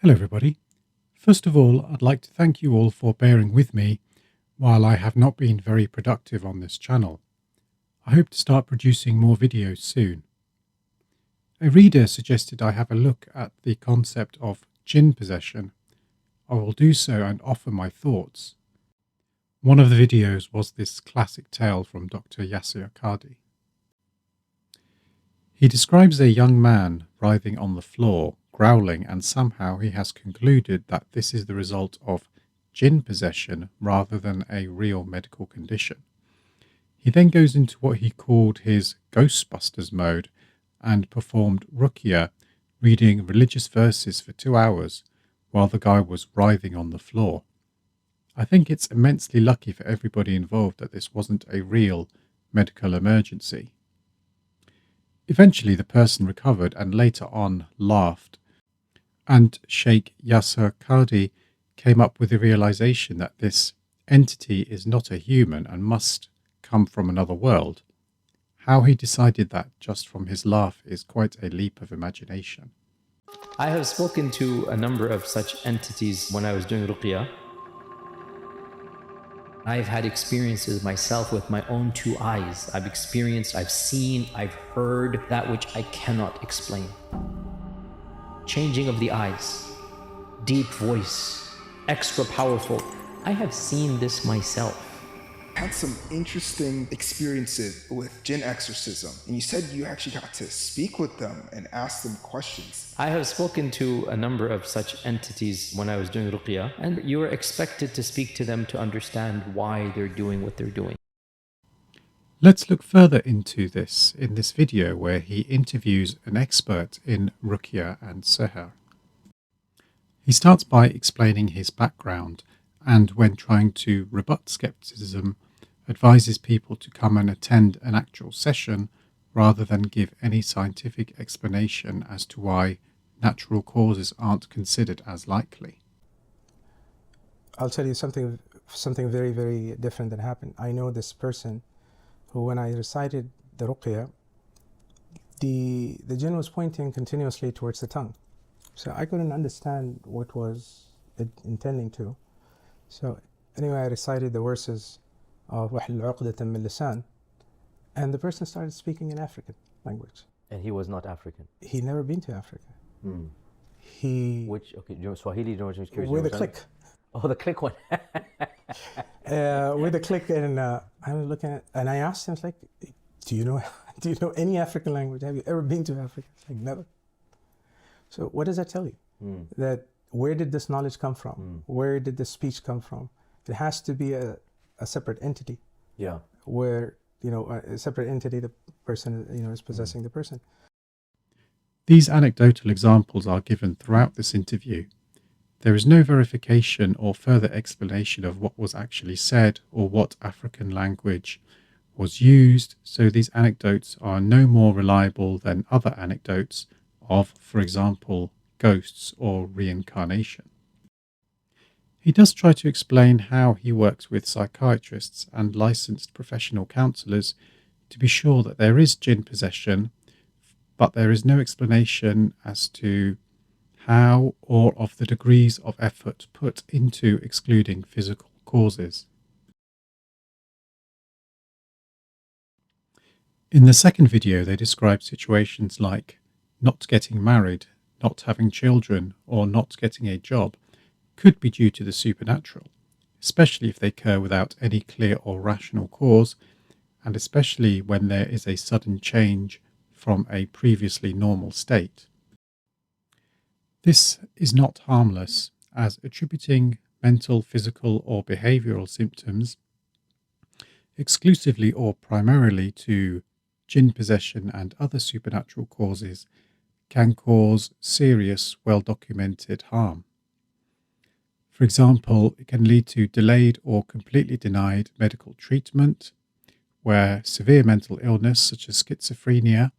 Hello everybody. First of all, I'd like to thank you all for bearing with me while I have not been very productive on this channel. I hope to start producing more videos soon. A reader suggested I have a look at the concept of Jinn possession. I will do so and offer my thoughts. One of the videos was this classic tale from Dr. Yasir Qadhi. He describes a young man writhing on the floor, growling, and somehow he has concluded that this is the result of Jinn possession rather than a real medical condition. He then goes into what he called his Ghostbusters mode and performed Ruqya, reading religious verses for 2 hours while the guy was writhing on the floor. I think it's immensely lucky for everybody involved that this wasn't a real medical emergency. Eventually the person recovered and later on laughed, and Shaykh Yasir Qadhi came up with the realization that this entity is not a human and must come from another world. How he decided that just from his laugh is quite a leap of imagination. I have spoken to a number of such entities when I was doing Ruqya. I've had experiences myself with my own 2 eyes. I've experienced, I've seen, I've heard that which I cannot explain. Changing of the eyes, deep voice, extra powerful. I have seen this myself. Had some interesting experiences with Jinn exorcism, and you said you actually got to speak with them and ask them questions. I have spoken to a number of such entities when I was doing Ruqya, and you are expected to speak to them to understand why they're doing what they're doing. Let's look further into this in this video where he interviews an expert in Ruqya and Sihr. He starts by explaining his background and, when trying to rebut skepticism, advises people to come and attend an actual session rather than give any scientific explanation as to why natural causes aren't considered as likely. I'll tell you something very, very different that happened. I know this person who, when I recited the Ruqya, the jinn was pointing continuously towards the tongue. So I couldn't understand what was it intending to. So anyway, I recited the verses of وَحْلُ عُقْدَةً مِّن لِسَانٍ, and the person started speaking in African language. And he was not African. He'd never been to Africa. Swahili? With a click. Oh, the click one. With a click, and I was looking at, and I asked him, like, do you know any African language? Have you ever been to Africa? Like, never. So what does that tell you? That where did this knowledge come from? Where did this speech come from? It has to be a separate entity. Yeah. Where, a separate entity, the person, is possessing the person. These anecdotal examples are given throughout this interview. There is no verification or further explanation of what was actually said or what African language was used, so these anecdotes are no more reliable than other anecdotes of, for example, ghosts or reincarnation. He does try to explain how he works with psychiatrists and licensed professional counsellors to be sure that there is Jinn possession, but there is no explanation as to how or of the degrees of effort put into excluding physical causes. In the second video, they describe situations like not getting married, not having children, or not getting a job could be due to the supernatural, especially if they occur without any clear or rational cause, and especially when there is a sudden change from a previously normal state. This is not harmless, as attributing mental, physical, or behavioral symptoms exclusively or primarily to Jinn possession and other supernatural causes can cause serious, well-documented harm. For example, it can lead to delayed or completely denied medical treatment, where severe mental illness such as schizophrenia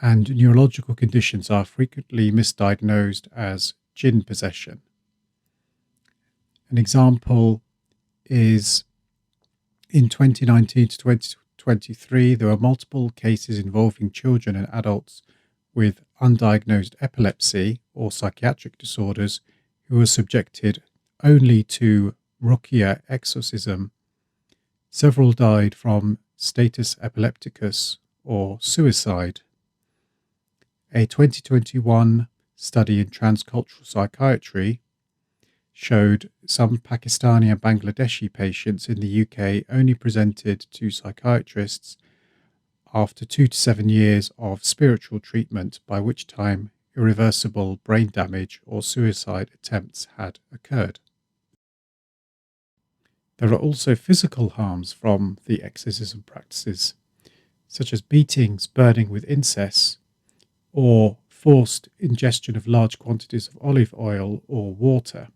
and neurological conditions are frequently misdiagnosed as Jinn possession. An example is in 2019 to 2023, there were multiple cases involving children and adults with undiagnosed epilepsy or psychiatric disorders who were subjected only to Ruqya exorcism. Several died from status epilepticus or suicide. A 2021 study in transcultural psychiatry showed some Pakistani and Bangladeshi patients in the UK only presented to psychiatrists after 2 to 7 years of spiritual treatment, by which time irreversible brain damage or suicide attempts had occurred. There are also physical harms from the exorcism practices, such as beatings, burning with incense, or forced ingestion of large quantities of olive oil or water.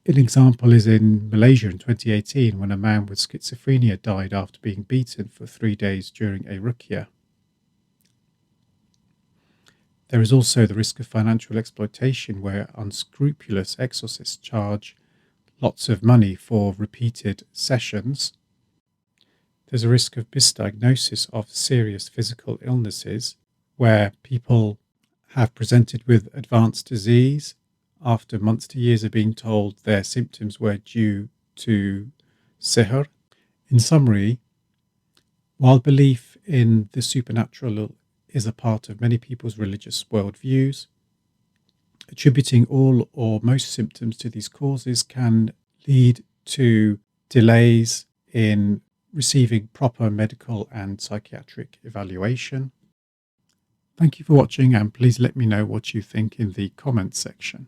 An example is in Malaysia in 2018 when a man with schizophrenia died after being beaten for 3 days during a ruqya. There is also the risk of financial exploitation where unscrupulous exorcists charge lots of money for repeated sessions. There's a risk of misdiagnosis of serious physical illnesses where people have presented with advanced disease after months to years of being told their symptoms were due to Sihr. In summary, while belief in the supernatural is a part of many people's religious worldviews, attributing all or most symptoms to these causes can lead to delays in receiving proper medical and psychiatric evaluation. Thank you for watching, and please let me know what you think in the comments section.